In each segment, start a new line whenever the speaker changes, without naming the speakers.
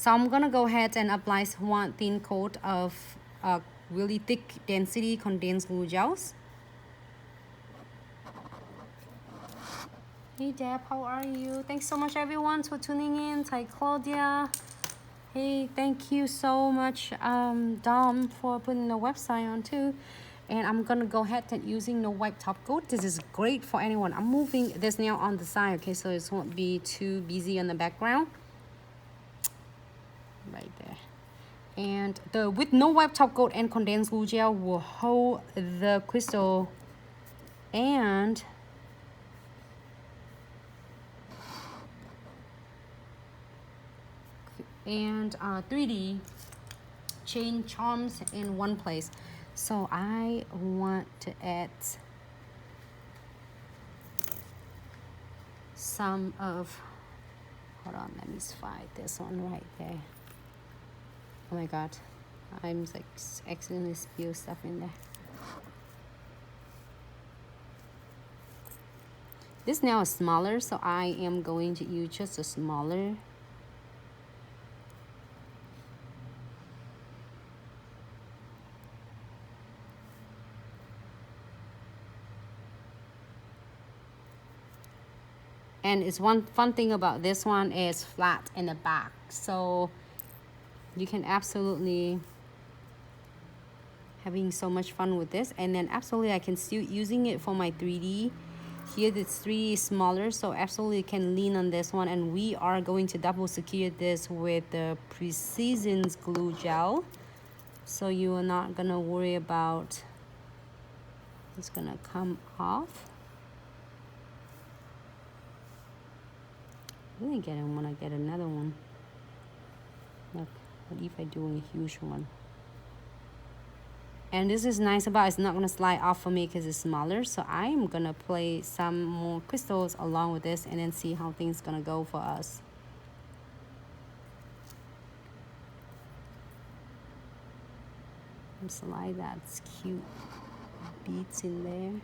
So I'm gonna go ahead and apply one thin coat of really thick density condensed glue gels. Hey Deb, how are you? Thanks so much everyone for tuning in. Hi Claudia. Hey, thank you so much Dom for putting the website on too. And I'm gonna go ahead and using the white top coat. This is great for anyone. I'm moving this nail on the side, okay, so it won't be too busy on the background. Right there. And with no white top coat and condensed glue gel will hold the crystal and and 3D chain charms in one place. So I want to add some of, hold on, let me find this one right there. Oh my god, I'm like accidentally spill stuff in there. This nail is smaller, so I am going to use just a smaller. And it's one fun thing about this one is flat in the back, so you can absolutely having so much fun with this. And then absolutely I can still using it for my 3D. Here this 3D is smaller, so absolutely can lean on this one. And we are going to double secure this with the Precision glue gel, so you are not gonna worry about it's gonna come off. I really want to get another one. Look, what if I do a huge one? And this is nice about it's not going to slide off for me because it's smaller. So I'm going to play some more crystals along with this and then see how things going to go for us. And slide that cute beads in there.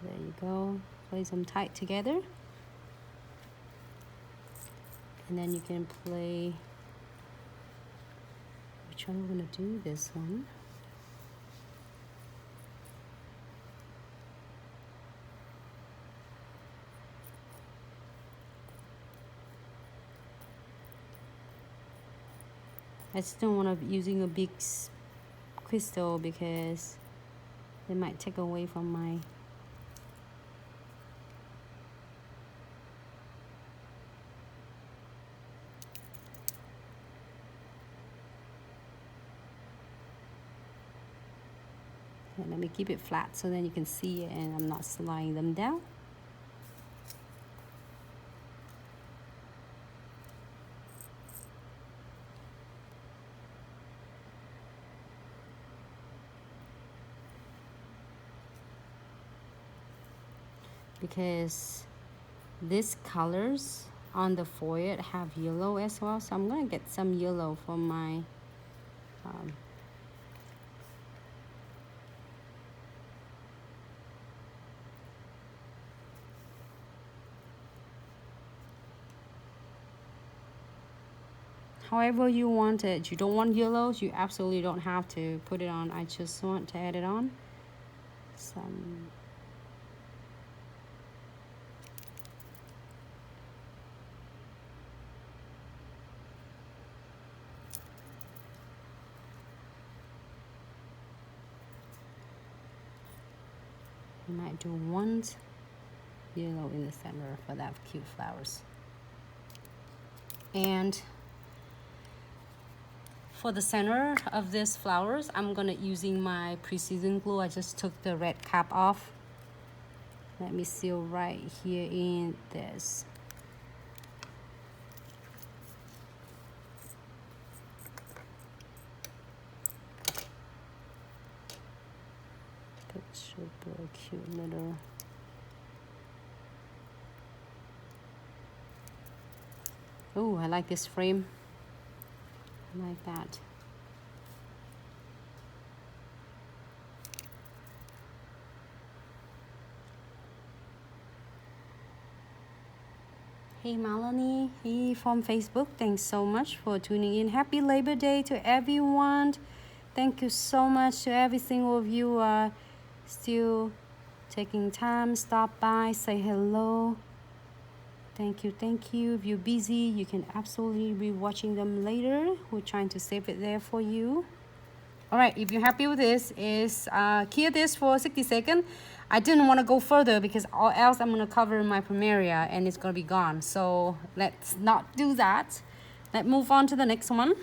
There you go. Place them tight together. And then you can play, which one we're going to do this one. I just don't want to be using a big crystal because it might take away from my and let me keep it flat so then you can see it and I'm not sliding them down. Because these colors on the forehead have yellow as well, so I'm gonna get some yellow for my however you want it. You don't want yellows, you absolutely don't have to put it on. I just want to add it on some. I might do one yellow in the center for that cute flowers. And for the center of this flowers, I'm gonna using my Precision glue. I just took the red cap off. Let me seal right here in this. Super cute little. Oh, I like this frame. I like that. Hey Melanie, hey from Facebook, thanks so much for tuning in. Happy Labor Day to everyone. Thank you so much to every single of you still taking time, stop by, say hello. Thank you, thank you. If you're busy, you can absolutely be watching them later. We're trying to save it there for you. All right, if you're happy with this, cure this for 60 seconds. I didn't want to go further because or else I'm going to cover my Primaria and it's going to be gone. So let's not do that. Let's move on to the next one.